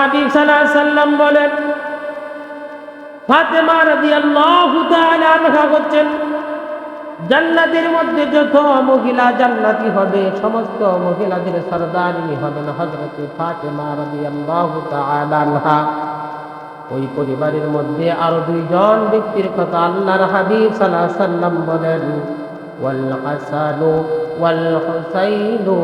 হাবিব সাল্লাল্লাহু আলাইহি ওয়াসাল্লাম বলেন, ফাতেমা রাদিয়াল্লাহু তাআলা আনহা হচ্ছেন জান্নাতের মধ্যে যত মহিলা জান্নাতি হবে সমস্ত মহিলাদের সরদারিনী হবেন হযরত ফাতেমা রাদিয়াল্লাহু তাআলা আনহা। ওই পরিবারের মধ্যে আরো দুইজন ব্যক্তির কথা আল্লাহর হাবিব সাল্লাল্লাহু আলাইহি ওয়াসাল্লাম বলেন, ওয়াল হাসানু ওয়াল হুসাইনু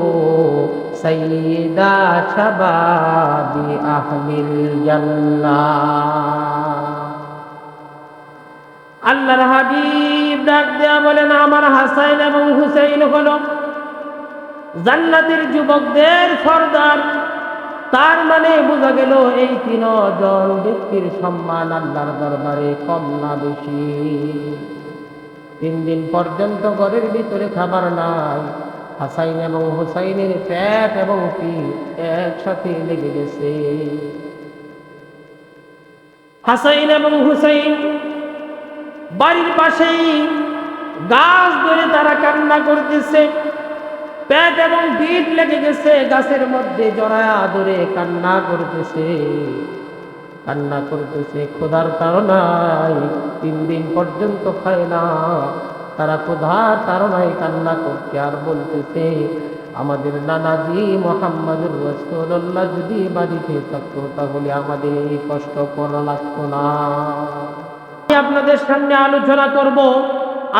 সাইয়্যিদা শাবাবি আহলিল জান্নাহ। আল্লাহর হাবিব ডাক দেয়া বলেন, আমার হাসান এবং হুসাইন হলো জান্নাতের যুবকদের সর্দার। তার মানে বোঝা গেল এই তিনজন ব্যক্তির সম্মান আল্লাহর দরবারে কম না বেশি। 3 দিন পর্যন্ত ঘরের ভিতরে খাবার নাই। হাসাইন এবং হুসাইনের পেট এবং পিঠ একসাথে লেগে গেছে। হাসাইন এবং হুসাইন বাড়ির পাশেই গাছ ধরে তারা কান্না করতেছে, পেট এবং পিঠ লেগে গেছে, গাছের মধ্যে জড়ায়া ধরে কান্না করতেছে। ক্ষুধার তাড়নায় 3 দিন পর্যন্ত খায় না। তারা ক্ষুধার তাড়নায় কান্না করছে আর বলতেছে, আমাদের নানাজি মুহাম্মদুর রাসূলুল্লাহ যদি বাড়িতে থাকতো তাহলে আমাদের এই কষ্ট করা লাগতো না। আপনাদের সামনে আলোচনা করব।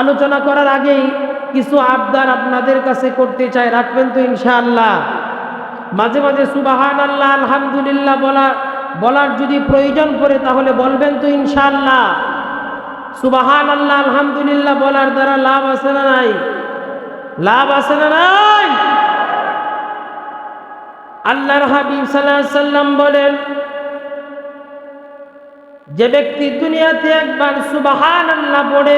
আলোচনা করার আগেই কিছু আবদার আপনাদের কাছে করতে চাই, রাখবেন তো ইনশাআল্লাহ? মাঝে মাঝে সুবহানাল্লাহ আলহামদুলিল্লাহ বলার যদি প্রয়োজন পড়ে তাহলে বলবেন তো ইনশাআল্লাহ? সুবহানাল্লাহ আলহামদুলিল্লাহ বলার দ্বারা লাভ আছে না নাই? লাভ আছে না নাই? আল্লাহর হাবিব সাল্লাল্লাহু আলাইহি ওয়াসাল্লাম বলেন, যে ব্যক্তি দুনিয়াতে একবার সুবহানাল্লাহ পড়ে,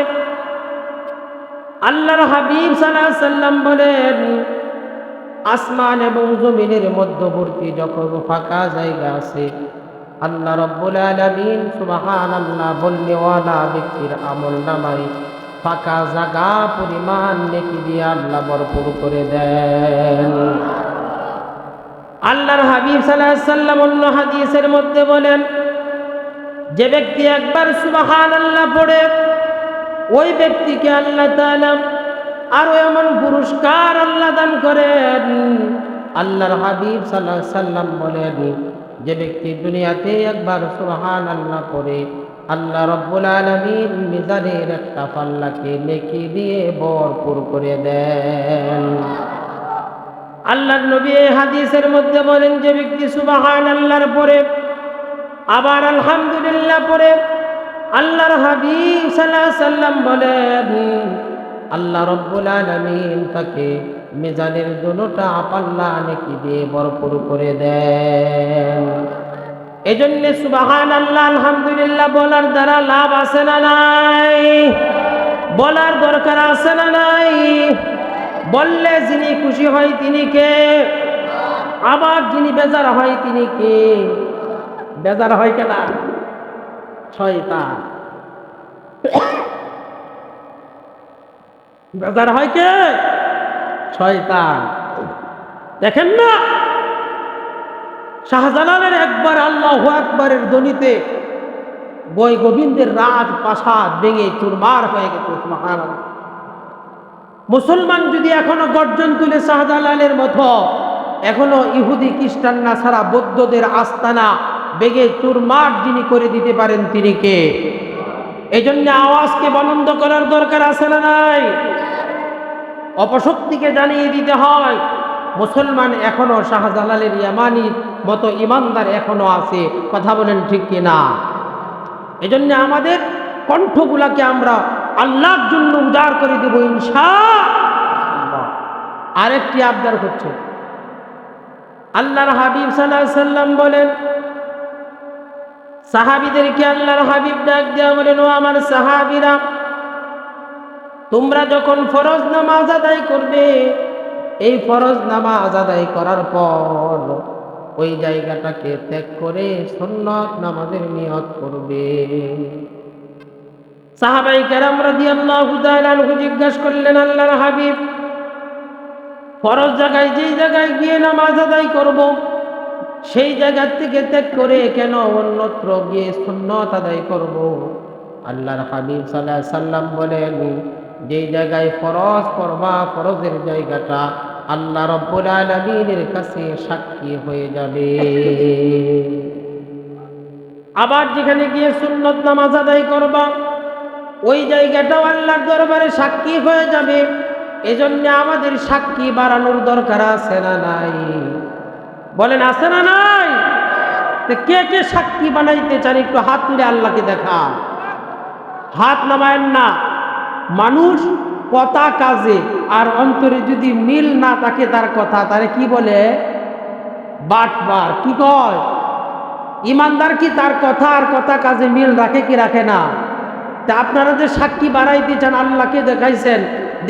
আল্লাহর হাবিব সাল্লাল্লাহু আলাইহি ওয়াসাল্লাম বলেন, আসমান এবং জমিনের মধ্যবর্তী যখন ফাঁকা জায়গা আছে, আল্লাহ রাব্বুল আলামিন সুবহানাল্লাহ বলনেওয়ালা ব্যক্তির আমলনামায় ফাঁকা জায়গা পরিমাণ নেকি দিয়ে আল্লাহ ভরপুর করে দেন। আল্লাহর হাবিব সাল্লাল্লাহু আলাইহি ওয়াসাল্লাম অন্য হাদিসের মধ্যে বলেন, যে ব্যক্তি একবার সুবহানাল্লাহ পড়ে ওই ব্যক্তিকে আল্লাহ তাআলা আরো এমন পুরস্কার আল্লাহ দান করেন। আল্লাহর হাবিব সাল্লাল্লাহু আলাইহি ওয়াসাল্লাম বলেন, যে ব্যক্তি দুনিয়াতে একবার সুবহানাল্লাহ পড়ে আল্লাহ রাব্বুল আলামিন মিজানের একটা পাল্লাকে নেকি দিয়ে ভরপুর করে দেন। আল্লাহর নবী এই হাদিসের মধ্যে বলেন, যে ব্যক্তি সুবহানাল্লাহর পরে আবার আলহামদুলিল্লাহ পরে, আল্লাহর হাবিব সাল্লাল্লাহু আলাইহি ওয়াসাল্লাম বলেন, আল্লাহ রাব্বুল আলামিন তাকে মিজানের দুটোটা পাল্লা নেকি দিয়ে ভরপুর করে দেন। এজন্য সুবহানাল্লাহ আলহামদুলিল্লাহ বলার দ্বারা লাভ আছে না নাই? বলার দরকার আছে না নাই? বললে যিনি খুশি হয় তিনি কে? আবার যিনি বেজার হয় তিনি কে? বেজার হয় কেনা? শয়তান। বেজার হয় কে? শয়তান। দেখেন না, শাহজালালের একবার আল্লাহু আকবারের ধ্বনিতে বই গোবিন্দের রাজপ্রাসাদ ভেঙে চুরমার হয়ে গেছে। সুবহানাল্লাহ। মুসলমান যদি এখনো গর্জন তুলে শাহজালালের মতো, এখনো ইহুদি খ্রিস্টান নাসারা বৌদ্ধদের আস্তানা ভেঙে চুরমার যিনি করে দিতে পারেন তিনি কে? এজন্য আওয়াজকে বন্ধ করার দরকার আছে না নাই? অপশক্তিকে জানিয়ে দিতে হয়, মুসলমান এখনো শাহজালালের ইয়ামানির মতো ইমানদার এখনো আছে। কথা বলেন ঠিক কিনা? এজন্য আমাদের কণ্ঠগুলাকে আমরা আল্লাহর জন্য উজাড় করে দেব ইনশাআল্লাহ। আরেকটি আবদার হচ্ছে, আল্লাহর হাবিব সাল্লাল্লাহু আলাইহি ওয়াসাল্লাম বলেন, সাহাবীদেরকে আল্লাহর হাবিব ডাক দেয়া বলেন, ও আমার সাহাবীরা, তোমরা যখন ফরজ নামাজ আদায় করবে, এই ফরজ নামাজ আদায় করার পর ওই জায়গাটাকে ত্যাগ করে সুন্নাত নামাজের নিয়ত করবে। সাহাবায়ে কেরাম রাদিয়াল্লাহু তাআলা আনহু জিজ্ঞাসা করলেন, আল্লাহর হাবিব, ফরজ জায়গায় যেই জায়গায় গিয়ে নামাজ আদায় করব সেই জায়গা থেকে ত্যাগ করে কেন অন্যত্র গিয়ে সুন্নত আদায় করব? আল্লাহর হাবিব সাল্লাল্লাহু আলাইহি সাল্লাম বলেন, যেই জায়গায় ফরজ করবা, ফরজের জায়গাটা আল্লাহ রাব্বুল আলামিনের কাছে সাক্ষী হয়ে যাবে। আবার যেখানে গিয়ে সুন্নত নামাজ আদায় করবা, ওই জায়গাটাও আল্লাহর দরবারে সাক্ষী হয়ে যাবে। এজন্য আমাদের সাক্ষী বাড়ানোর দরকার আছে না নাই? বলেন আছে না নাই? কে কে সাক্ষী বানাইতে চান একটু হাত তুলে আল্লাহকে দেখা। হাত নামায়েন না। মানুষ কথা কাজে আর অন্তরে যদি মিল না থাকে তার কথা, তারে কি বলে? বাটবার। কি কয়? ইমানদার কি তার কথা আর কথা কাজে মিল রাখে কি রাখে না? তা আপনারা যে সাক্ষী বাড়াইতে চান, আল্লাহকে দেখাইছেন,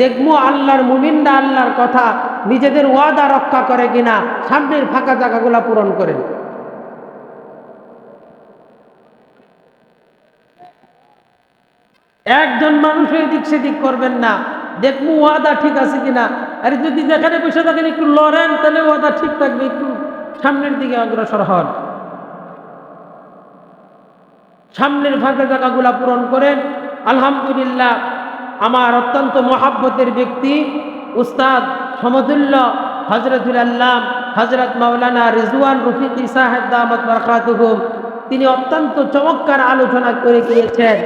দেখবো আল্লাহর মুমিনরা আল্লাহর কথা নিজেদের ওয়াদা রক্ষা করে কিনা, সামনের ফাঁকা জায়গাগুলা পূরণ করেন। একজন মানুষ এদিক সেদিক করবেন না, দেখবো ওয়াদা ঠিক আছে কিনা। আর যদি যেখানে বসে থাকেন একটু লড়েন, তাহলে ওয়াদা ঠিক থাকবে। একটু সামনের দিকে অগ্রসর হন, সামনের ফাঁকা জায়গাগুলা পূরণ করেন। আলহামদুলিল্লাহ, আমার অত্যন্ত মহাব্বতের ব্যক্তি উস্তাদ সমতুল্য হজরতুল আল্লাম হজরত মাওলানা রিজওয়ান রফিকি সাহেব দামাত বরকাতুহুম, তিনি অত্যন্ত চমৎকার আলোচনা করে গিয়েছেন।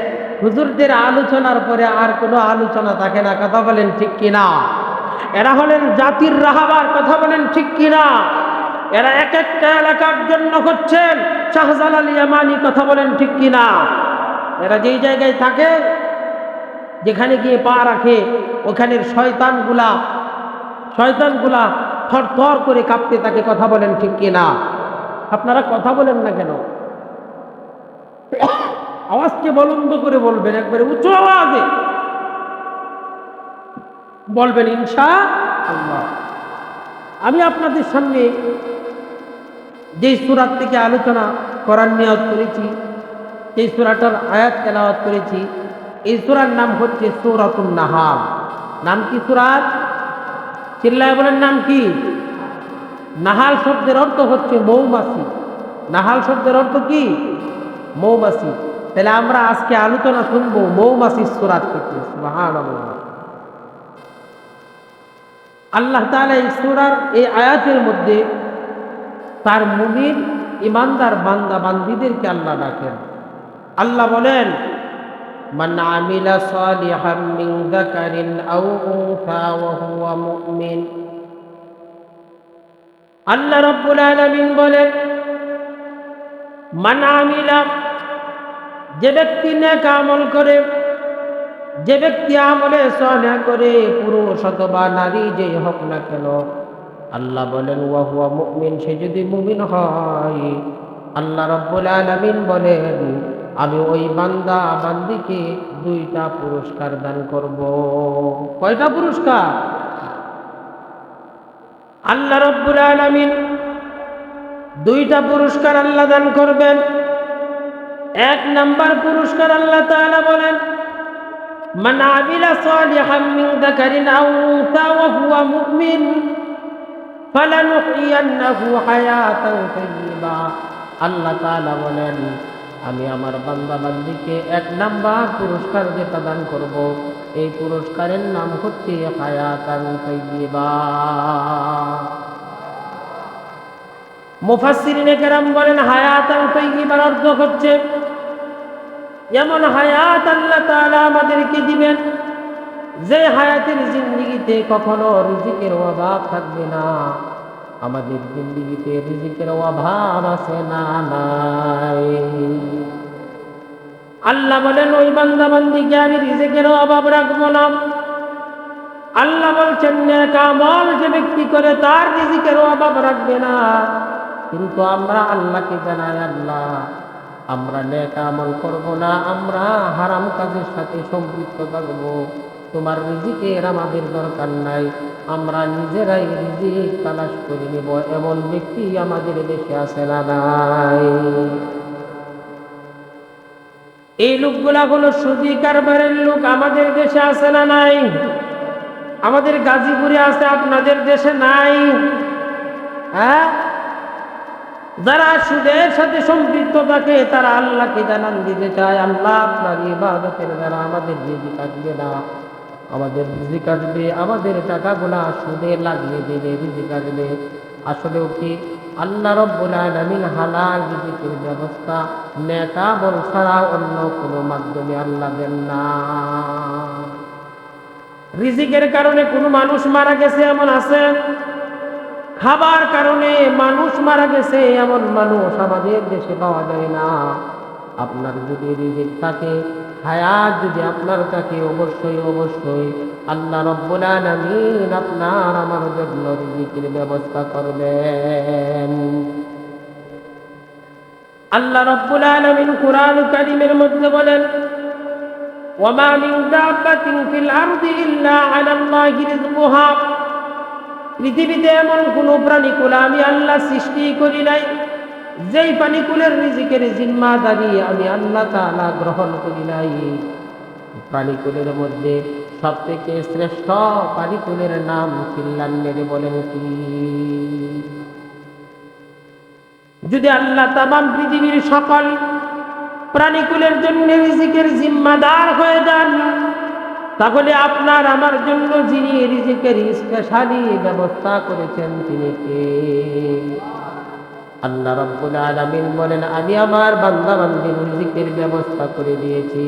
হুজুরদের আলোচনার পরে আর কোনো আলোচনা থাকে না, কথা বলেন ঠিক কিনা? এরা হলেন জাতির রাহাবার, কথা বলেন ঠিক কিনা? এরা এক একটা এলাকার জন্য হচ্ছেন শাহজালাল ইয়ামানি, কথা বলেন ঠিক কিনা? এরা যেই জায়গায় থাকে, যেখানে গিয়ে পা রাখে, ওখানের শয়তানগুলা থর থর করে কাঁপতে থাকে, কথা বলেন ঠিক কিনা? আপনারা কথা বলেন না কেন? আওয়াজকে বলন্দ করে বলবেন, একবারে উঁচু আওয়াজে বলবেন ইনশাআল্লাহ। আমি আপনাদের সামনে যেই সূরা থেকে আলোচনা করার নিয়ত করেছি, সেই সূরাটার আয়াত তেলাওয়াত করেছি, এই সূরার নাম হচ্ছে সূরাতুন নাহাল। নাম কি সূরার? চিল্লায় বলেন নাম কি? নাহাল শব্দের অর্থ হচ্ছে মৌমাছি। নাহাল শব্দের অর্থ কি? মৌমাছি। তাহলে আমরা আজকে আলোচনা শুনবো মৌমাছির সূরা থেকে। সুবহানাল্লাহ। আল্লাহ তাআলা এই সূরার এই আয়াতের মধ্যে তার মুমিন ইমানদার বান্দা বান্দীদেরকে আল্লাহ ডাকেন। আল্লাহ বলেন, মান আমিলা সালিহাম মিন যাকারিন আও উনসা ওয়া হুয়া মুমিন। আল্লাহ রাব্বুল আলামিন বলেন, মান আমিলা, যে ব্যক্তি নেক আমল করে, যে ব্যক্তি আমলে সালেহ করে, পুরুষ অথবা নারী যেই হোক না কেন, আল্লাহ বলেন ওয়া হুয়া মুমিন, সে যদি মুমিন হয়, আল্লাহ রাব্বুল আলামিন বলেন আমি ওই বান্দা বান্দিকে দুইটা পুরস্কার দান করব। কয়টা পুরস্কার? আল্লাহ রাব্বুল আলামিন দুইটা পুরস্কার আল্লাহ দান করবেন। এক নাম্বার পুরস্কার আল্লাহ তাআলা বলেন, মান আমিলা সালিহাম মিন যাকারিন আও উনসা ওয়া হুয়া মুমিন ফালানুহইয়ান্নাহু হায়াতান তাইয়্যিবা। আল্লাহ তাআলা বলেন আমি আমার বান্দা বান্দিকে এক নাম্বার পুরস্কার যেটা দান করব, এই পুরস্কারের নাম হচ্ছে হায়াতান তাইয়্যিবা। মুফাসসিরিনে কেরাম বলেন হায়াতান তাইয়্যিবার অর্থ হচ্ছে এমন হায়াত আল্লাহ তাআলা আমাদেরকে দিবেন, যে হায়াতের জিন্দেগিতে কখনো রিজিকের অভাব থাকবে না। আমাদের জিন্দেগিতে রিজিকের অভাব আছে না? নাই। আল্লাহ বলেন ওই বান্দা বান্দিকে আমি রিজিকের অভাব রাখবো না। আল্লাহ বলছেন নেক আমল যে ব্যক্তি করে তার রিজিকের অভাব রাখবে না। কিন্তু আমরা আল্লাহকে জানাই, আল্লাহ আমরা নেক আমল করব না, আমরা হারাম কাজের সাথে সম্পৃক্ত থাকব, তোমার রিজিকের আমাদের দরকার নাই, আমরা নিজেরাই রিজিক তালাশ করে নেব। এমন ব্যক্তি আমাদের দেশে আছে না নাই? এই লোকগুলা হলো সুদি কারবারের লোক, আমাদের দেশে আছে না নাই? আমাদের গাজীপুরে আছে, আপনাদের দেশে নাই? হ্যাঁ, যারা সুদের সাথে সম্পৃক্ত থাকে তারা আল্লাহকে জানান দিতে চায়, আল্লাহ আপনার ইবাদতের দ্বারা আমাদের রিজিক আসবে না, আমাদের রিজিক আসবে, আমাদের টাকাগুলা সুদে লাগিয়ে দিলে রিজিক আসবে। আসলেও কি আল্লাহ রাব্বুল আলামিন হালাল রিজিকের ব্যবস্থা নেক আমল ছাড়া অন্য কোনো মাধ্যমে আল্লাহ দেন না। রিজিকের কারণে কোনো মানুষ মারা গেছে এমন আছে? খাবার কারণে মানুষ মারা গেছে এমন মানুষ আমাদের দেশে পাওয়া যায় না। আপনার যদি রিজিক থাকে, হায়াত যদি আপনার থাকে, অবশ্যই অবশ্যই আল্লাহ রাব্বুল আলামিন আপনার আমার জন্য রিজিকের ব্যবস্থা করবেন। আল্লাহ রাব্বুল আলামিন কুরআন কারীমের মধ্যে বলেন, ওয়ামা মিন দাব্বাতিন ফিল আরদি ইল্লা আলাল্লাহি রিজকুহা। পৃথিবীতে এমন কোনো প্রাণীকুল আমি আল্লাহ সৃষ্টি করি নাই যেই প্রাণীকুলের রিজিকের জিম্মাদারি আমি আল্লাহ তাআলা গ্রহণ করি নাই। প্রাণীকুলের মধ্যে সবথেকে শ্রেষ্ঠ প্রাণীকুলের নাম চিল্লান মেরে বলেন কি? যদি আল্লাহ তামাম পৃথিবীর সকল প্রাণীকুলের জন্য রিজিকের জিম্মাদার হয়ে যান, তাহলে আপনার আমার জন্য যিনি রিজিকের স্পেশালি ব্যবস্থা করেছেন তিনি কে? আল্লাহ রাব্বুল আলামিন বলেন, আমি আমার বান্দা বান্দির রিজিকের ব্যবস্থা করে দিয়েছি।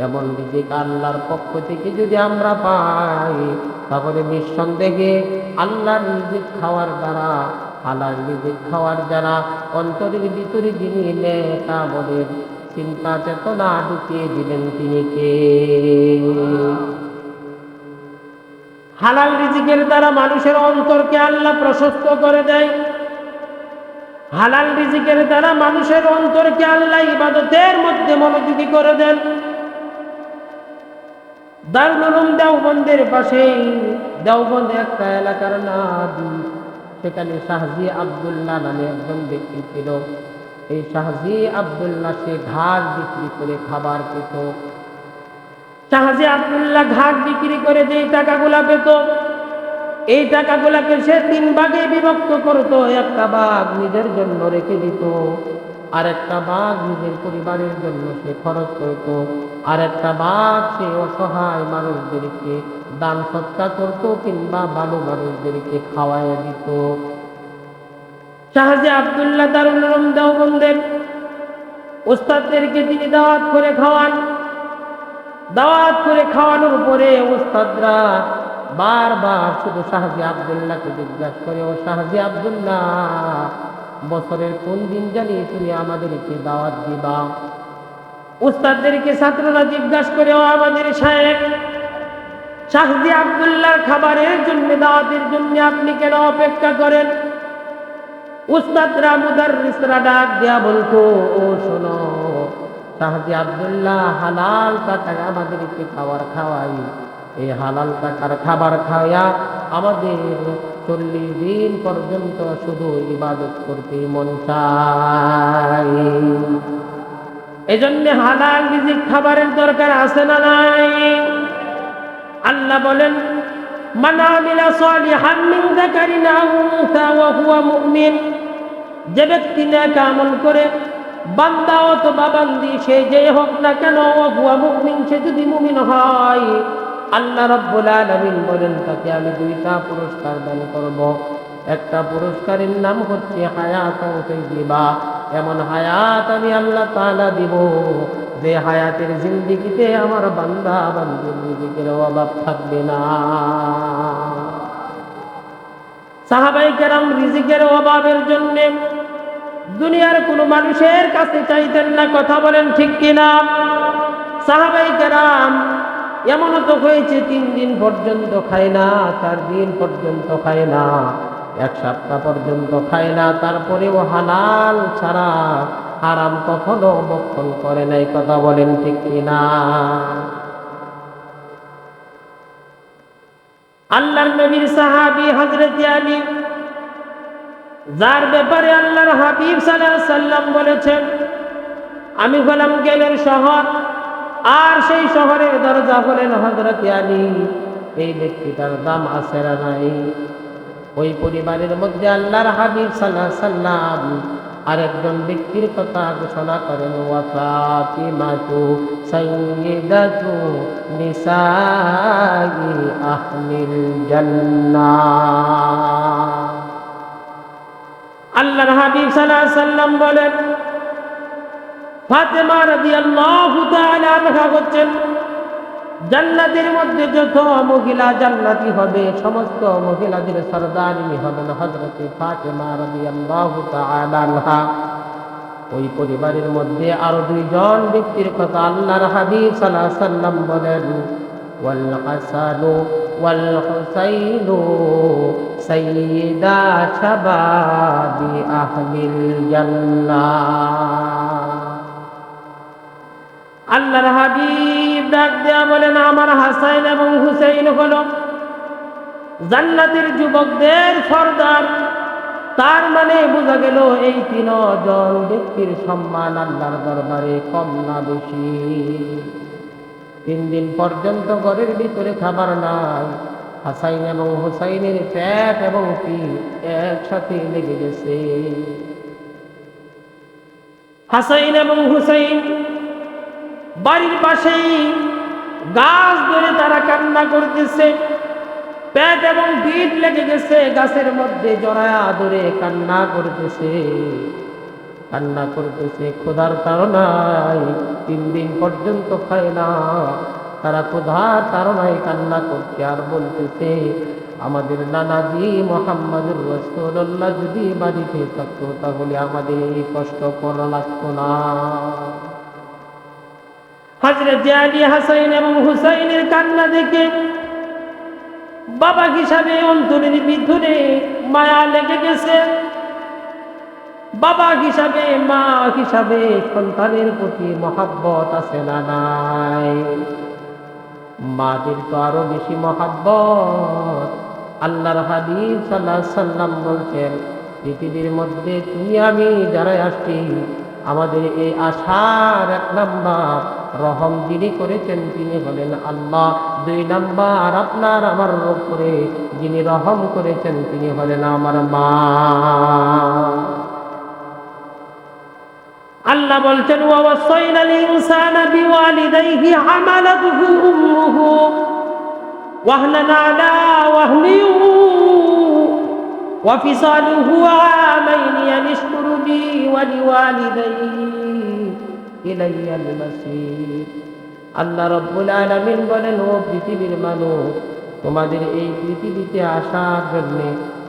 এমন রিজিক আল্লাহর পক্ষ থেকে যদি আমরা পাই, তাহলে নিঃসন্দেহে আল্লাহর রিজিক খাওয়ার দ্বারা, হালাল রিজিক খাওয়ার দ্বারা অন্তরের ভিতরে যিনি নেক আমলের চিন্তা চেতনা ঢুকিয়ে দিলেন তিনি কে? হালাল রিজিকের দ্বারা মানুষের অন্তরকে আল্লাহ প্রশস্ত করে দেয়। হালাল রিজিকের দ্বারা মানুষের অন্তরকে আল্লাহ ইবাদতের মধ্যে মনোযোগী করে দেন। দারুল উলুম দেওবন্দের পাশেই দেওবন্দ একটা এলাকার নাম, সেখানে শাহজি আব্দুল্লাহ নামে একজন ব্যক্তি ছিল। এই শাহজি আব্দুল্লাহ সে ঘাস বিক্রি করে খাবার পেত। শাহজি আব্দুল্লাহ ঘাস বিক্রি করে যেই টাকাগুলা পেত, এই টাকাগুলাকে সে 3 ভাগে বিভক্ত করত। একটা ভাগ নিজের জন্য রেখে দিত, আর একটা ভাগ নিজের পরিবারের জন্য সে খরচ করত, আর একটা ভাগ সে অসহায় মানুষদেরকে দান সৎকার করত কিংবা ভালো মানুষদেরকে খাওয়াইয়া দিত। শাহজি আব্দুল্লাহ দারুল উলুম দেওবন্দের উস্তাদদেরকে তিনি দাওয়াত করে খাওয়ান। দাওয়াত করে খাওয়ানোর পরে উস্তাদরা বারবার শুধু শাহজি আব্দুল্লাহকে জিজ্ঞাসা করে, ও শাহজি আব্দুল্লাহ, বছরের কোন দিন জানি তুমি আমাদেরকে দাওয়াত দিবা? উস্তাদদেরকে ছাত্ররা জিজ্ঞাসা করে, ও আমাদের শায়েখ, শাহজি আব্দুল্লাহ খাবারের জন্য, দাওয়াতের জন্য আপনি কেন অপেক্ষা করেন? উস্তাদরা মুদাররিসরা ডাক দেয়া বলতো, ও শোনো, শাহজি আব্দুল্লাহ হালাল টাকায় আমাদেরকে খাবার খাওয়াই। এই হালাল টাকার খাবার খাওয়া আমাদের 40 দিন পর্যন্ত শুধু ইবাদত করতে মন চায়। এজন্য হালাল রিজিক খাবারের দরকার আছে না নাই? আল্লাহ বলেন, মান আমিলা সালিহান মিন যাকারিন আও উনসা ওয়া হুয়া মুমিন। যে ব্যক্তি নেক আমল করে, বান্দা অথবা বান্দি সে যে হোক না কেন, ওয়া হুয়া মুমিন, সে যদি মুমিন হয়, আল্লাহ রাব্বুল আলামিন বলেন তাকে আমি 2টা পুরস্কার দান করব। একটা পুরস্কারের নাম হচ্ছে হায়াতুন তাইয়্যিবা। এমন হায়াত আমি আল্লাহ তাআলা দিব যে হায়াতের জিন্দেগিতে আমার বান্দা বান্দির রিজিকের অভাব থাকবে না। সাহাবায়ে কেরাম রিজিকের অভাবের জন্য দুনিয়ার কোনো মানুষের কাছে চাইতেন না। কথা বলেন ঠিক কিনা? সাহাবায়ে কেরাম এমনও তো হয়েছে 3 দিন পর্যন্ত খায় না, 4 দিন পর্যন্ত খায় না, 1 সপ্তাহ পর্যন্ত খায় না, তারপরেও হালাল ছাড়া হারাম কখনো ভক্ষণ করে নাই। কথা বলেন ঠিক কিনা? আল্লাহর নবীর সাহাবী হযরত আলী, যার ব্যাপারে আল্লাহর হাবিব সাল্লাল্লাহু আলাইহি সাল্লাম বলেছেন, আমি হলাম জ্ঞানের শহর, আর সেই শহরের দরজা হলেন হযরত আলী। এই ব্যক্তিটার দাম আছে না নাই? ওই পরিবারের মধ্যে আল্লাহর হাবিব সাল্লাল্লাহু আলাইহি সাল্লাম আরেকজন ব্যক্তির কথা ঘোষণা করেন, ওয়া ফাতিমাতু সাইয়্যিদাতু নিসাই আহলিল জান্নাহ। আল্লাহর হাবিব সাল্লাল্লাহু আলাইহি সাল্লাম বলেন, ফাতেমা রাদিয়াল্লাহু তাআলা আনহা হচ্ছেন জান্নাতের মধ্যে যত মহিলা জান্নাতি হবে সমস্ত মহিলাদের সরদারিনী হবেন হযরত ফাতেমা রাদিয়াল্লাহু তাআলা আনহা। ওই পরিবারের মধ্যে আরো দুইজন ব্যক্তির কথা আল্লাহর হাবিব সাল্লাল্লাহু আলাইহি সাল্লাম বলেন, ওয়াল হাসানু ওয়াল হুসাইনু সাইয়্যিদা শাবাবি আহলিল জান্নাহ। আল্লাহর হাবিব ডাক দেয়া বলেন, আমার হাসান এবং হুসাইন হলো জান্নাতের যুবকদের সর্দার। তার মানে বোঝা গেল এই তিনজন ব্যক্তির সম্মান আল্লাহর দরবারে কম না বেশি। 3 দিন পর্যন্ত ঘরের ভিতরে খাবার নাই। হাসাইন এবং হুসাইনের পেট এবং পিঠ একসাথে লেগে গেছে। হাসাইন এবং হুসাইন বাড়ির পাশেই গাছ ধরে তারা কান্না করতেছে, পেট এবং পিঠ লেগে গেছে, গাছের মধ্যে জড়ায়া ধরে কান্না করতেছে। ক্ষুধার তাড়নায় 3 দিন পর্যন্ত খায় না। তারা ক্ষুধার তাড়নায় কান্না করছে আর বলতেছে, আমাদের নানাজি মুহাম্মদুর রাসূলুল্লাহ যদি বাড়িতে থাকতো তাহলে আমাদের এই কষ্ট করা লাগতো না। হযরত আলী হাসান এবং হুসাইনের কান্না দেখে বাবা হিসাবে অন্তরের ভিতরে মায়া লেগে গেছে। বাবা হিসাবে মা হিসাবে সন্তানের প্রতি মহব্বত আছে না নাই? মাদের তো আরো বেশি মহব্বত। আল্লাহর হাবিব সাল্লাল্লাহু আলাইহি সাল্লাম বলছেন, পৃথিবীর মধ্যে তুমি আমি যারা আসছি আমাদের এই আশার 1 নাম্বার রহম যিনি করেছেন তিনি হলেন আল্লাহ। 2 নাম্বার আপনার আমার উপরে যিনি রহম করেছেন তিনি হলেন আমার মা। আল্লাহ বলছেন, ওয়া ওয়াসাইনাল ইনসানা বিওয়ালিদাইহি হামালাতুহু উম্মুহু ওয়াহনান আলা ওয়াহনিন ওয়া ফিসালুহু আমাইনি আনিশকুর লি ওয়া লিওয়ালিদাইহি ইলাইয়াল মাসির। আল্লাহ রাব্বুল আলামিন বলেন, ও পৃথিবীর মানুষ, তোমাদের এই পৃথিবীতে আসার জন্য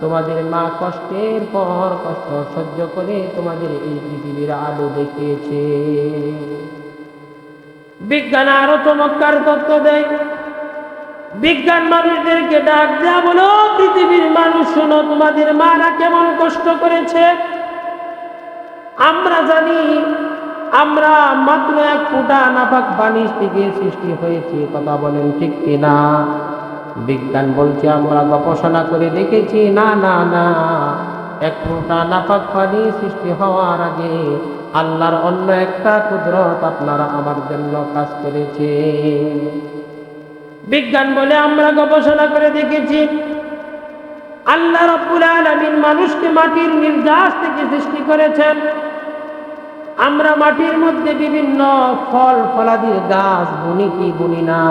তোমাদের মা কষ্টের পর কষ্ট সহ্য করে তোমাদের এই পৃথিবীর আলো দেখিয়েছে। বিজ্ঞান আরো চমৎকার তথ্য দেয়। বিজ্ঞান মানুষদেরকে ডাক দেয়া বলো, পৃথিবীর মানুষ শোনো, তোমাদের মারা কেমন কষ্ট করেছে। আমরা জানি আমরা মাত্র 1 ফোঁটা নাপাক পানি থেকে সৃষ্টি হয়েছি, কথা বলেন ঠিক কিনা? বিজ্ঞান বলছে, আমরা গবেষণা করে দেখেছি, না না না, 1 ফোঁটা নাপাক পানি সৃষ্টি হওয়ার আগে আল্লাহর অন্য একটা কুদরত আপনারা আমার জন্য কাজ করেছে। বিজ্ঞান বলে আমরা গবেষণা করে দেখেছি আল্লাহ রাব্বুল আলামিন মানুষকে মাটির নির্যাস থেকে সৃষ্টি করেছেন। আমরা মাটির মধ্যে বিভিন্ন ফল ফলাদির গাছ বুনি কি বুনি না?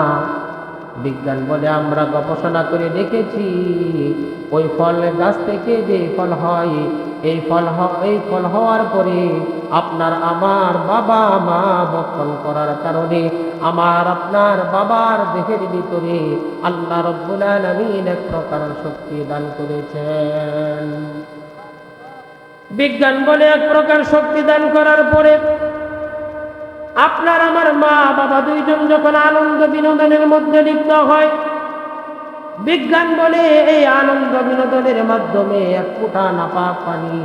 বিজ্ঞান বলে আমরা গবেষণা করে দেখেছি ওই ফল গাছ থেকে যে ফল হয় এই ফল হওয়ার পরে আপনার আমার বাবা মা বক্ষণ করার কারণে আমার আপনার বাবার দেহের ভিতরে আল্লাহ রাব্বুল আলামিন 1 প্রকার শক্তি দান করেছেন। বিজ্ঞান বলে 1 প্রকার শক্তি দান করার পরে আপনার আমার মা বাবা 2 জন যখন আনন্দ বিনোদনের মধ্যে লিপ্ত হয়, বিজ্ঞান বলে এই আনন্দ বিনোদনের মাধ্যমে 1 ফোঁটা নাপাক পানি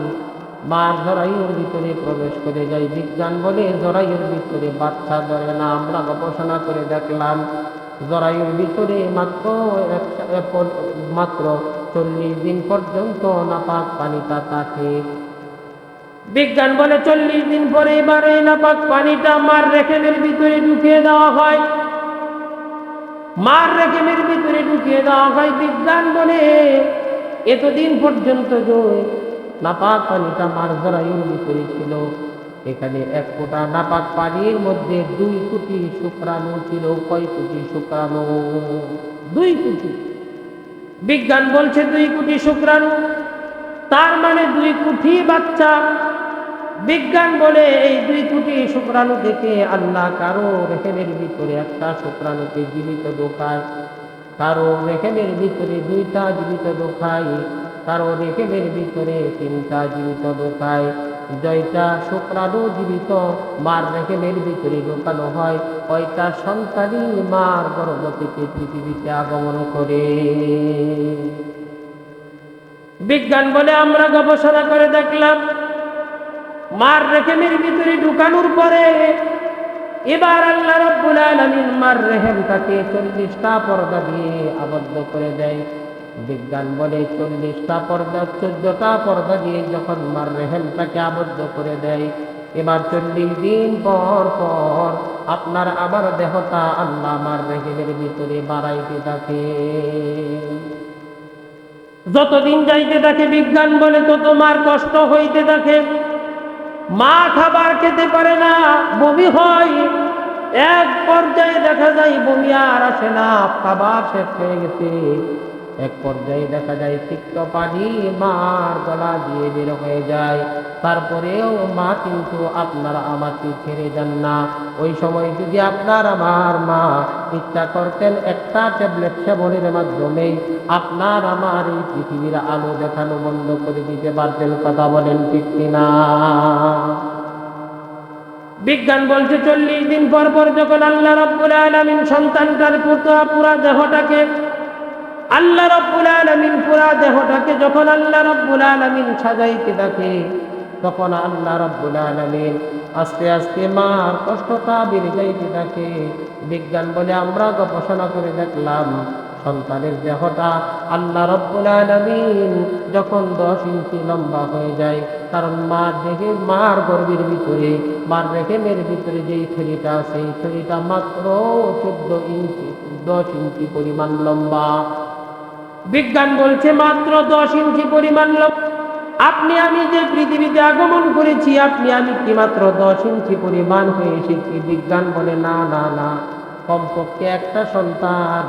মার জরায়ুর ভিতরে প্রবেশ করে যায়। বিজ্ঞান বলে জরায়ুর ভিতরে বাচ্চা ধরে না। আমরা গবেষণা করে দেখলাম জরায়ুর ভিতরে মাত্র 40 দিন পর্যন্ত নাপাক পানিটা থাকে। বিজ্ঞান বলে 40 দিন পরে এবার এই নাপাক পানিটা মার রেহেমের ভিতরে ঢুকিয়ে দেওয়া হয়। মার রেহেমের ভিতরে ঢুকিয়ে দেওয়া হয়। বিজ্ঞান বলে এতদিন পর্যন্ত যে নাপাক পানিটা মার জরায়ুর ভিতরে ছিল, এখানে এক ফোঁটা নাপাক পানির মধ্যে 2 কোটি শুক্রাণু ছিল। কয় কোটি শুক্রাণু? 2 কোটি। বিজ্ঞান বলছে 2 কোটি শুক্রাণু, তার মানে 2 কোটি বাচ্চা। বিজ্ঞান বলে এই 2 কোটি শুক্রাণু থেকে আল্লাহ কারো রেহেমের ভিতরে একটা শুক্রাণুকে জীবিত ঢোকায়, কারো রেহেমের ভিতরে 2টা জীবিত ঢোকায়, কারো রেহেমের ভিতরে 3টা জীবিত ঢোকায়। যেটা শুক্রাণু জীবিত মার রেহেমের ভিতরে ঢোকানো হয়, ওইটা সন্তানই মার গর্ভ থেকে পৃথিবীতে আগমন করে। বিজ্ঞান বলে আমরা গবেষণা করে দেখলাম, মার রেহেমের ভিতরে ঢুকানোর পরে এবার আল্লাহ রাব্বুল আলামিন মার রেহেমটাকে 40টা পর্দা দিয়ে আবদ্ধ করে দেয়। বিজ্ঞান বলে 40টা পর্দা, 14টা পর্দা দিয়ে যখন মার রেহেমটাকে আবদ্ধ করে দেয়, এবার 40 দিন পর পর আপনার আমার দেহটা আল্লাহ মার রেহেমের ভিতরে বাড়াইতে থাকে। যতদিন যাইতে থাকে বিজ্ঞান বলে তত মার কষ্ট হইতে থাকে। মা খাবার খেতে পারে না, বমি হয়। এক পর্যায়ে দেখা যায় বমি আর আসে না, খাবার শেষ হয়ে গেছে। এক পর্যায়ে দেখা যায় তিক্ত পানি মার গলা দিয়ে বের হয়ে যায়। তারপরেও মা কিন্তু আপনার আমাকে ছেড়ে যান না। ওই সময় যদি আপনার আমার মা ইচ্ছা করতেন, একটা ট্যাবলেট সেবনের মাধ্যমে আপনার আমার এই পৃথিবীর আলো দেখানো বন্ধ করে দিতে পারতেন। কথা বলেন ঠিক কিনা? বিজ্ঞান বলছে 40 দিন পর পর যখন আল্লাহ রাব্বুল আলামিন সন্তানটার পুরা দেহটাকে আল্লাহ রাব্বুল আলামিন পুরা দেহটাকে যখন আল্লাহ রাব্বুল আলামিন সাজাইতে থাকে, তখন আল্লাহ রাব্বুল আলামিন আস্তে আস্তে মার কষ্টটা বেড়ে যাইতে থাকে। বিজ্ঞান বলে আমরা গবেষণা করে দেখলাম, সন্তানের দেহটা আল্লাহ রাব্বুল আলামিন যখন 10 ইঞ্চি লম্বা হয়ে যায়, কারণ মার গর্ভের ভিতরে মার রেহেমের ভিতরে যেই থলিটা আছে, এই থলিটা মাত্র 14 ইঞ্চি 10 ইঞ্চি পরিমাণ লম্বা। বিজ্ঞান বলছে মাত্র 10 ইঞ্চি পরিমাণ লম্বা। আপনি আমি যে পৃথিবীতে আগমন করেছি, আপনি আমি কি মাত্র 10 ইঞ্চি পরিমাণ হয়ে এসেছি? বিজ্ঞান বলে না না না, কমপক্ষে একটা সন্তান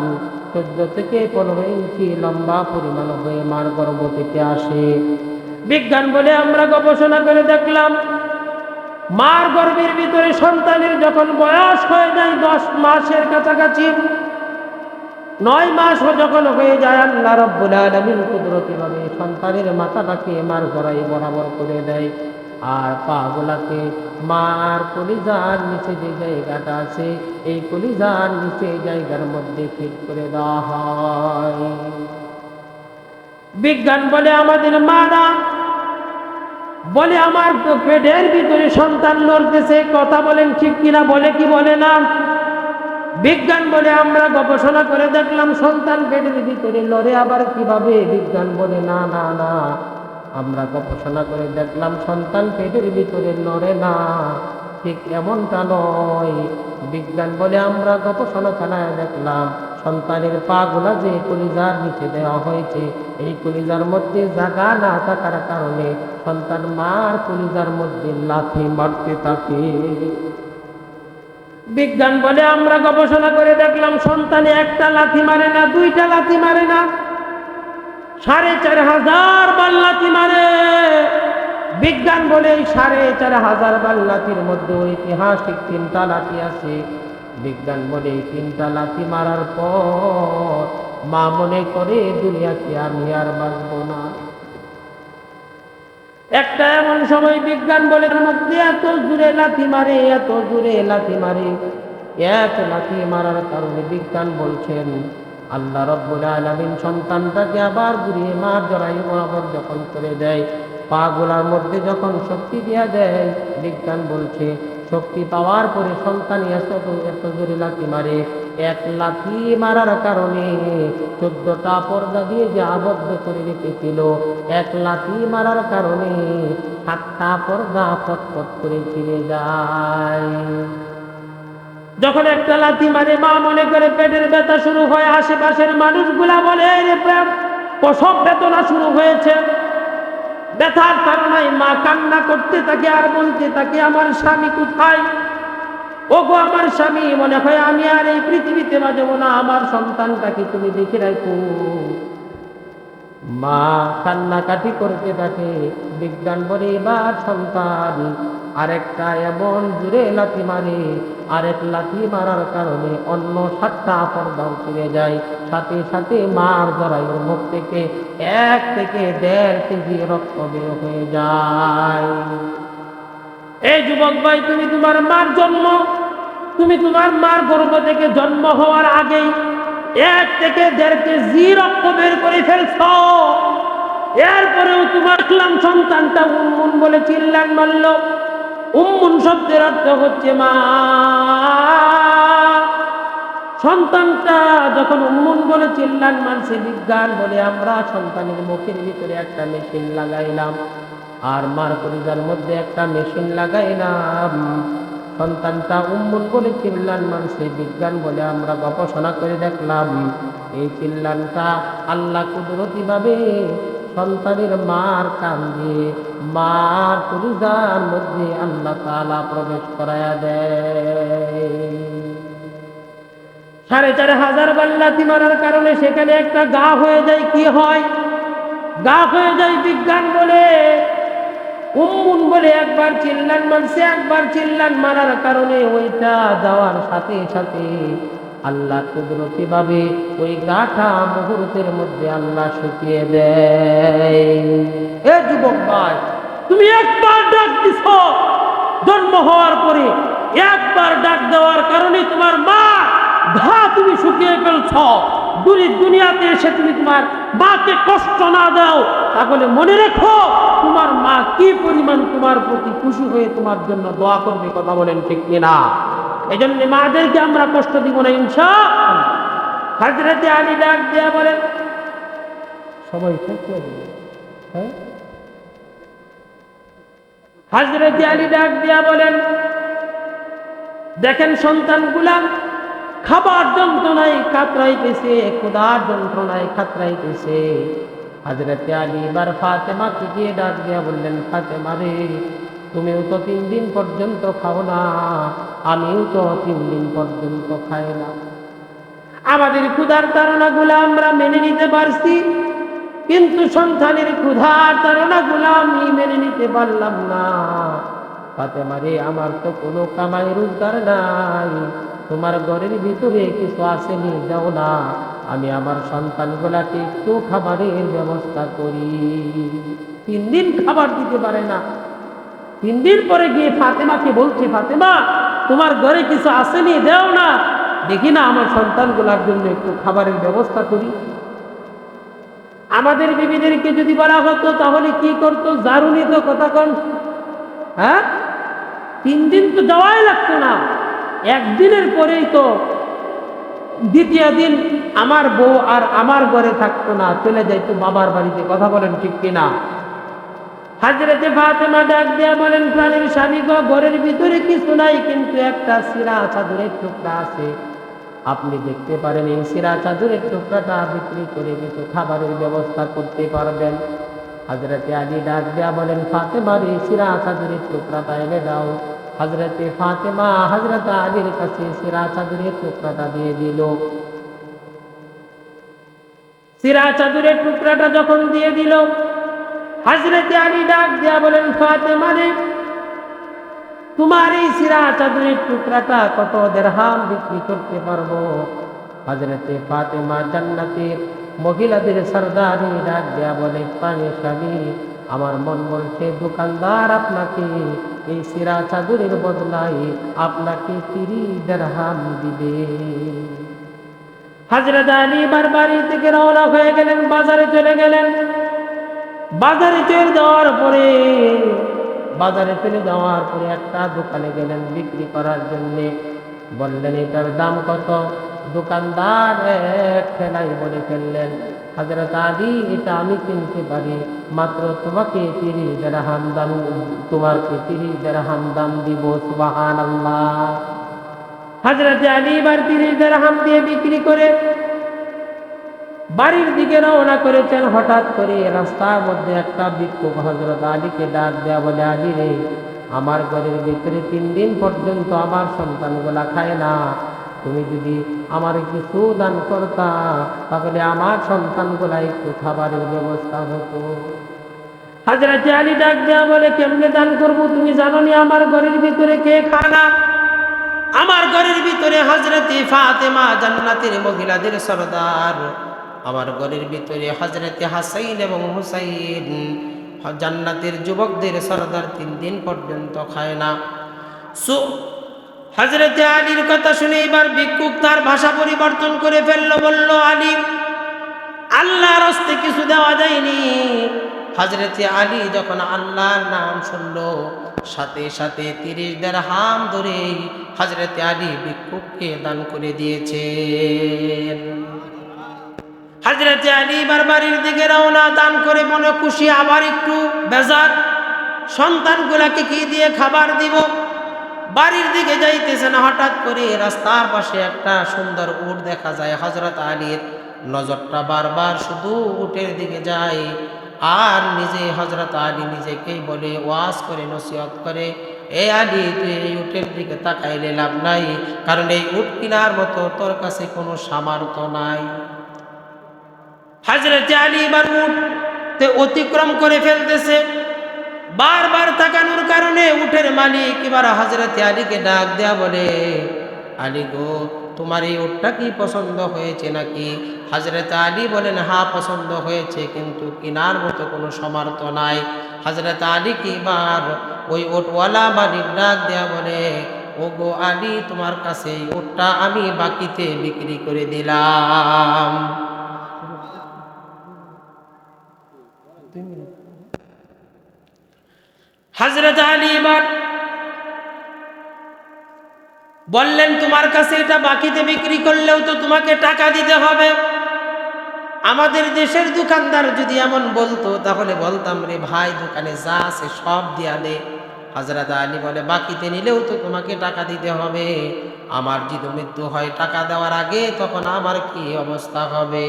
14 থেকে 15 ইঞ্চি লম্বা পরিমাণ হয়ে মার গর্ভ থেকে আসে। বিজ্ঞান বলে আমরা গবেষণা করে দেখলাম, মার গর্ভের ভিতরে সন্তানের যখন বয়স হয়ে যায় 10 মাসের কাছাকাছি, 9 মাস যখন হয়ে যায়, আল্লাহ রাব্বুল আলামিন কুদরতিভাবে সন্তানের মাথাটাকে মার গড়াই বরাবর করে দেয়, আর পাগুলাকে মার কলিজার নিচে যে জায়গাটা আছে, এই কলিজার নিচে জায়গার মধ্যে ফিট করে দেওয়া হয়। বিজ্ঞান বলে আমাদের মারা বলে আমার পেটের ভিতরে সন্তান লড়তেছে। কথা বলেন ঠিক কিনা? বলে কি বলে না? বিজ্ঞান বলে আমরা গবেষণা করে দেখলাম সন্তান পেটের ভিতরে লড়ে। আবার কিভাবে? বিজ্ঞান বলে না না না, আমরা গবেষণা করে দেখলাম সন্তান পেটের ভিতরে লড়ে না, ঠিক এমনটা নয়। বিজ্ঞান বলে আমরা গবেষণা চালায় দেখলাম সন্তানের পাগুলা যে কলিজার নিচে দেওয়া হয়েছে, এই কলিজার মধ্যে জায়গা না থাকার কারণে সন্তান মার কলিজার মধ্যে লাথি মারতে থাকে। বিজ্ঞান বলে আমরা গবেষণা করে দেখলাম সন্তানে একটা লাথি মারে না, 2টা লাথি মারে না, 4500 বার লাথি মারে। বিজ্ঞান বলে এই 4500 বার লাথির মধ্যে ঐতিহাসিক 3টা লাথি আছে। বিজ্ঞান বলে এই 3টা লাথি মারার পর মা মনে করে দুনিয়াতে আমি আর বাঁচব না। একটা এমন সময় বিজ্ঞান বলে এর মধ্যে এত জোরে লাথি মারে, এত জোরে লাথি মারে, এত লাথি মারার কারণে বিজ্ঞান বলছেন আল্লাহ রাব্বুল আলামিন সন্তানটাকে আবার ঘুরিয়ে মার জরায়ু বরাবর যখন করে দেয়, পাগুলার মধ্যে যখন শক্তি দিয়া দেয়, বিজ্ঞান বলছে শক্তি পাওয়ার পরে সন্তান এত জোরে লাথি মারে, এক লাথি মারার কারণে 14টা পর্দা দিয়ে যে আবদ্ধ করে রেখেছিল, এক লাথি মারার কারণে 7টা পর্দা ফটফট করে ছিঁড়ে যায়। যখন একটা লাথি মারে মা মনে করে পেটের ব্যথা শুরু হয়, আশেপাশের মানুষগুলা বলে রে প্রসব বেদনা শুরু হয়েছে। ব্যথার কারণে মা কান্না করতে থাকে আর বলতে থাকে, আমার স্বামী কোথায়? ওগো আমার স্বামী, মনে হয় আমি আর এই পৃথিবীতে বাঁচব না, আমার সন্তানটাকে তুমি দেখে রাখো। মা কান্নাকাটি করতে থাকে। বিজ্ঞান বলে এবার সন্তান আরেকটা এমন জুড়ে লাথি মারে, আরেক লাথি মারার কারণে অন্য 7টা পর্দাও ছিঁড়ে যায়। সাথে সাথে মার জরায়ুর মুখ থেকে 1 থেকে 1.5 কেজি রক্ত বের হয়ে যায়। এই যুবক ভাই, তুমি তোমার মার গর্ভ থেকে জন্ম হওয়ার আগেই 1 থেকে 1.5 কেজি রক্ত বের করে ফেলছ। এরপরেও তোমার সন্তানটা উম্মুন বলে চিল্লান মারল। উম্মুন শব্দের অর্থ হচ্ছে মা। সন্তানটা যখন উম্মুন বলে চিল্লান মারছে, বিজ্ঞান বলে আমরা সন্তানের মুখের ভিতরে একটা মেশিন লাগাইলাম আর মার কলিজার মধ্যে একটা মেশিন লাগাইলাম। সন্তানটা উম্মুন বলে চিল্লান মারছে। বিজ্ঞান বলে আমরা গবেষণা করে দেখলাম এই চিল্লানটা আল্লাহ কুদরতি ভাবে সন্তানের মার কান দিয়ে মার কলিজার মধ্যে আল্লাহ তাআলা প্রবেশ করায়া দেয়। 4,500 বার লাথি মারার কারণে সেখানে একটা গা হয়ে যায়। কি হয়? গা হয়ে যায়। বিজ্ঞান বলে উম্মুন বলে একবার চিল্লান মারছে, একবার চিল্লান মারার কারণে ওইটা যাওয়ার সাথে সাথে আল্লাহ কুদরতি ভাবে ওই গাটা মুহূর্তের মধ্যে আল্লাহ শুকিয়ে দেয়। এ যুবক ভাই, তুমি একবার ডাক দিছ জন্ম হওয়ার পরে, একবার ডাক দেওয়ার কারণে তোমার মা ঘা তুমি শুকিয়ে ফেলছ। দুনিয়াতে এসে তুমি তোমার মাকে কষ্ট না দাও, তাহলে মনে রেখো তোমার মা কি পরিমাণ তোমার প্রতি খুশি হয়ে তোমার জন্য দোয়া করবে। কথা বলেন ঠিক কিনা? এই জন্য মাদেরকে আমরা কষ্ট দিব না ইনশাআল্লাহ। হযরতে আলী ডাক দেয়া বলেন, সবাই ঠিক করে, হ্যাঁ, হযরতে আলী ডাক দেয়া বলেন, দেখেন সন্তানগুলা খাবার যন্ত্রণায় কাতরাইতেছে, ক্ষুধার যন্ত্রণায় কাতরাইতেছে। হযরতে আলী এবার ফাতেমাকে গিয়ে ডাক দিয়া বললেন, ফাতেমা রে, তুমিও তো 3 দিন পর্যন্ত খাও না, আমিও তো 3 দিন পর্যন্ত খাই না। আমাদের ক্ষুধার তাড়নাগুলো আমরা মেনে নিতে পারছি, কিন্তু সন্তানের ক্ষুধার তাড়নাগুলো আমি মেনে নিতে পারলাম না। ফাতেমা রে, আমার তো কোনো কামাই রোজগার নাই, তোমার ঘরের ভিতরে কিছু আসেনি, যাও না, আমি আমার সন্তানগুলাকে একটু খাবারের ব্যবস্থা করি। 3 দিন খাবার দিতে পারে না। 3 দিন পরে গিয়ে ফাতেমাকে বলছে, ফাতেমা তোমার ঘরে কিছু আসেনি, দেও না, দেখি না আমার সন্তানগুলার জন্য একটু খাবারের ব্যবস্থা করি। আমাদের বিবিদেরকে যদি বলা হতো তাহলে কি করতো? ঝাড়ু নিত। কথা কন, হ্যাঁ? 3 দিন তো যাওয়াই লাগতো না, একদিনের পরেই তো দ্বিতীয় দিন আমার বউ আর আমার ঘরে থাকতো না, চলে যাইতো বাবার বাড়িতে। কথা বলেন ঠিক কিনা? হযরতে ফাতেমা ডাক দেয়া বলেন, প্রাণের স্বামী গো, ঘরের ভিতরে কিছু নাই, কিন্তু একটা সিরা চাদরের টুকরা আছে, আপনি দেখতে পারেন এই সিরা চাদরের টুকরাটা বিক্রি করে কিছু খাবারের ব্যবস্থা করতে পারবেন। হযরতে আলী ডাক দেয়া বলেন, ফাতেমা রে, সিরা চাদরের টুকরাটা এনে দাও। হযরতে ফাতেমা হযরত আলীর কাছে সিরা চাদরের টুকরাটা দিয়ে দিল। সিরা চাদরের টুকরাটা যখন দিয়ে দিল, হযরতে আলী ডাক দেয়া বলেন, ফাতেমা রে, তোমার এই সিরা চাদরের টুকরাটা কত দিরহাম বিক্রি করতে পারবো? হযরতে ফাতেমা জান্নাতের মহিলাদের সরদারি ডাক দেয়া বলে, প্রাণের স্বামী, আমার মন বলছে দোকানদার আপনাকে এই সিরা চাদরের বদলায় আপনাকে 30 দিরহাম দিবে। হযরত আলী বাড়ি থেকে রওনা হয়ে গেলেন, বাজারে চলে গেলেন। বাজারে চলে যাওয়ার পরে একটা দোকানে গেলেন বিক্রি করার জন্য। বললেন, এটার দাম কত? দোকানদার এক ঠেলাই বলে ফেললেন, হযরত আলী, এটা আমি কিনতে পারি, মাত্র তোমাকে 30 দিরহাম দাম, তোমাকে 30 দিরহাম দাম দিব। সুবহানাল্লাহ। হযরত আলী এবার 30 দিরহাম দিয়ে বিক্রি করে বাড়ির দিকে রওনা করেছেন। হঠাৎ করে রাস্তার মধ্যে একটা ভিক্ষুক হযরত আলীকে ডাক দেয়া বলে, আলী রে, আমার ঘরের ভিতরে 3 দিন পর্যন্ত আমার সন্তানগুলা খায় না, তুমি যদি আমার কিছু দান করতা তাহলে আমার সন্তানগুলা একটু খাবারের ব্যবস্থা হতো। হযরত আলী ডাক দেয়া বলে, কেমনে দান করব? তুমি জানো নি আমার ঘরের ভিতরে কে খায় না? আমার ঘরের ভিতরে হযরতে ফাতেমা জান্নাতের মহিলাদের সরদার, আমার ঘরের ভিতরে হযরতে হাসাইন এবং হুসাইন জান্নাতের যুবকদের সরদার 3 দিন পর্যন্ত খায় না। হযরতে আলীর কথা শুনে এবার ভিক্ষুক তার ভাষা পরিবর্তন করে ফেলল, বলল, আলী, আল্লাহর হস্তে কিছু দেওয়া যায়নি। হযরতে আলী যখন আল্লাহর নাম শুনল, সাথে সাথে 30 দিরহাম ধরে হযরতে আলী ভিক্ষুককে দান করে দিয়েছেন। হযরতে আলী বাড়ির দিকে রওনা, দান করে মনে খুশি, আবার একটু বেজার, সন্তানগুলাকে কি দিয়ে খাবার দিব। বাড়ির দিকে যাইতেছেন, হঠাৎ করে রাস্তার পাশে একটা সুন্দর উট দেখা যায়। হযরত আলীর নজরটা বারবার শুধু উটের দিকে যায়, আর নিজে হযরত আলী নিজেকেই বলে, ওয়াজ করে, নসিহত করে, এ আলী, তুই এই উটের দিকে তাকাইলে লাভ নাই, কারণ এই উট কেনার মতো তোর কাছে কোনো সামর্থ্য নাই। হযরত আলী এবার উটতে অতিক্রম করে ফেলতেছে, বারবার তাকানোর কারণে উটের মালিক এবার হযরত আলীকে ডাক দেয়া বলে, আলী গো, তোমার এই উটটা কি পছন্দ হয়েছে নাকি? হযরত আলী বলেন, হ্যাঁ পছন্দ হয়েছে, কিন্তু কেনার মতো কোনো সামর্থ্য নাই। হযরত আলী কি এবার ওই উটওয়ালা মালিক ডাক দেয়া বলে, ও গো আলী, তোমার কাছে এই উটটা আমি বাকিতে বিক্রি করে দিলাম। হযরত আলী এবার বললেন, তোমার কাছে এটা বাকিতে বিক্রি করলেও তো তোমাকে টাকা দিতে হবে। আমাদের দেশের দোকানদার যদি এমন বলতো তাহলে বলতাম, রে ভাই, দোকানে যা আছে সব দিয়া দে। হযরত আলী বলে, বাকিতে নিলেও তো তোমাকে টাকা দিতে হবে। আমার যদি মৃত্যু হয় টাকা দেওয়ার আগে, তখন আমার কি অবস্থা হবে?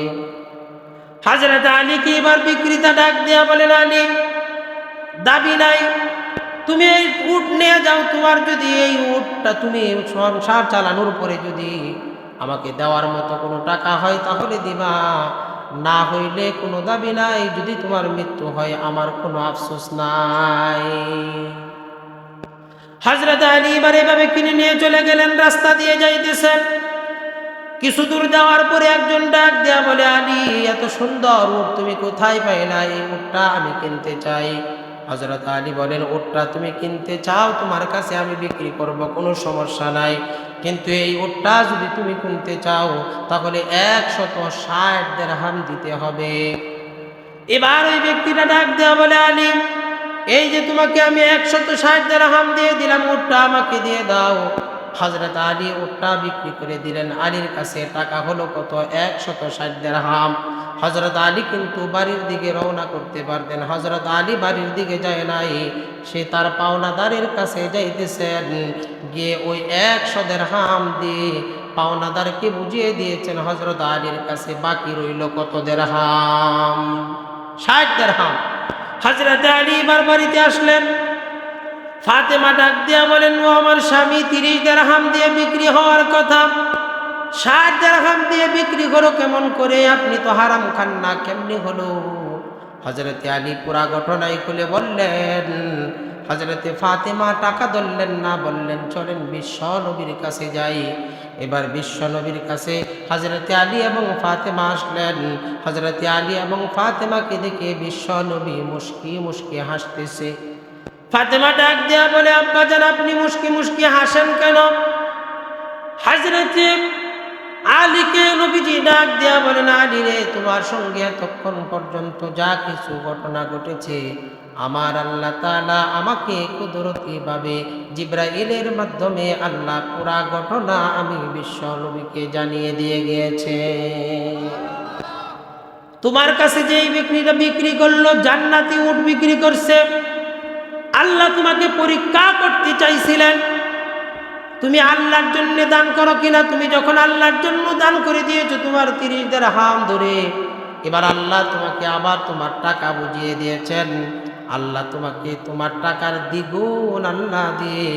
হযরত আলী কি এবার বিক্রেতা ডাক দেয়া বলেন, আলী, দাবি নাই, তুমি এই উট নিয়ে যাও। তোমার যদি এই উটটা তুমি সংসার চালানোর পরে যদি আমাকে দেওয়ার মতো কোনো টাকা হয় তাহলে দিবা, না হইলে কোনো দাবি নাই। যদি তোমার মৃত্যু হয় আমার কোনো আফসোস নাই। হযরত আলী এবার এভাবে কিনে নিয়ে চলে গেলেন, রাস্তা দিয়ে যাইতেছেন। কিছু দূর যাওয়ার পরে একজন ডাক দেয়া বলে, আলী, এত সুন্দর উট তুমি কোথায় পাইলা? এই উটটা আমি কিনতে চাই। হযরত আলী বলেন, উটটা তুমি কিনতে চাও, তোমার কাছে আমি বিক্রি করব, কোনো সমস্যা নাই, কিন্তু এই উটটা যদি তুমি কিনতে চাও তাহলে 160 দিরহাম দিতে হবে। এবার ওই ব্যক্তিটা ডাক দেয়া বলে, আলী, এই যে তোমাকে আমি 160 দিরহাম দিয়ে দিলাম, উটটা আমাকে দিয়ে দাও। হযরত আলী উটটা বিক্রি করে দিলেন। আলীর কাছে টাকা হলো কত? 160 দিরহাম। হযরত আলী কিন্তু বাড়ির দিকে রওনা করতে পারতেন। হযরত আলী বাড়ির দিকে যায় নাই, সে তার পাওনাদারের কাছে যাইতেছেন। গিয়ে ওই 100 দিরহাম দিয়ে পাওনাদারকে বুঝিয়ে দিয়েছেন হযরত আলীর কাছে বাকি রইল কত দিরহাম? 60 দিরহাম। হযরত আলী এবার বাড়িতে আসলেন। ফাতেমা ডাক দিয়া বলেন, ও আমার স্বামী, 30 দিরহাম দিয়ে বিক্রি হওয়ার কথা, 60 দিরহাম দিয়ে বিক্রি করো কেমন করে? আপনি তো হারাম খান না, কেমনি হলো? হযরত আলী পুরা ঘটনাই খুলে বললেন। হযরতে ফাতেমা টাকা ধরলেন না, বললেন, চলেন বিশ্ব নবীর কাছে যাই। এবার বিশ্ব নবীর কাছে হযরতে আলী এবং ফাতেমা আসলেন। হযরতে আলী এবং ফাতেমাকে দেখে বিশ্ব নবী মুস্কি মুস্কি হাসতেছে। ফাতেমা ডাক দেয়া বলে, আব্বাজান, আপনি মুস্কি মুস্কি হাসেন কেন? হযরতে আলীকে নবীজি ডাক দেয়া বলেন, আলী রে, তোমার সঙ্গে এতক্ষণ পর্যন্ত যা কিছু ঘটনা ঘটেছে, আমার আল্লাহ তাআলা আমাকে কুদরতিভাবে জিবরাইলের মাধ্যমে আল্লাহ পুরা ঘটনা আমি বিশ্ব নবীকে জানিয়ে দিয়ে গিয়েছে। তোমার কাছে যে এই ব্যক্তিটা বিক্রি করলো, জান্নাতি উট বিক্রি করছে, আল্লাহ তোমাকে পরীক্ষা করতে চাইছিলেন তুমি আল্লাহর জন্য দান করো কিনা। তুমি যখন আল্লাহর জন্য দান করে দিয়েছো, তোমার 30 দিরহাম ধরে এবার আল্লাহ তোমাকে আবার তোমার টাকা বুঝিয়ে দিয়েছেন, আল্লাহ তোমাকে তোমার টাকার দ্বিগুণ আল্লাহ দিয়ে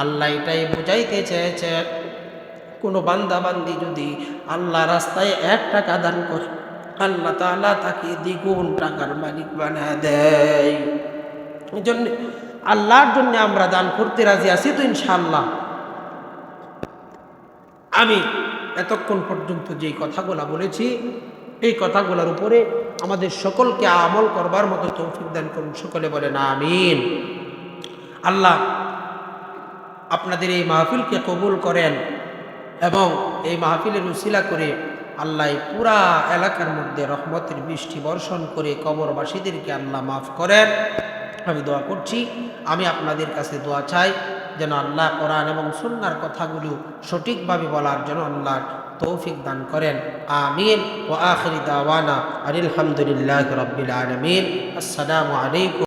আল্লাহ এটাই বুঝাইতে চেয়েছেন, কোনো বান্দা বান্দি যদি আল্লাহ রাস্তায় 1 টাকা দান করে আল্লাহ তাআলা তাকে দ্বিগুণ টাকার মালিক বানায় দেয়। এই জন্য আল্লাহর জন্য আমরা দান করতে রাজি আছি তো ইনশাআল্লাহ। আমি এতক্ষণ পর্যন্ত যেই কথাগুলো বলেছি এই কথাগুলোর উপরে আমাদের সকলকে আমল করবার মতো তৌফিক দান করুন, সকলে বলেন আমিন। আল্লাহ আপনাদের এই মাহফিলকে কবুল করেন এবং এই মাহফিলের উসিলা করে আল্লাহ পুরা এলাকার মধ্যে রহমতের বৃষ্টি বর্ষণ করে কবরবাসীদেরকে আল্লাহ মাফ করেন। আমি দোয়া করছি, আমি আপনাদের কাছে দোয়া চাই যেন আল্লাহ কোরআন এবং সুন্নাহর কথাগুলো সঠিকভাবে বলার জন্য আল্লাহ তৌফিক দান করেন। আমিন। ওয়া আখিরি দাওয়ানা আলহামদুলিল্লাহি রাব্বিল আলামিন। আসসালামু আলাইকুম।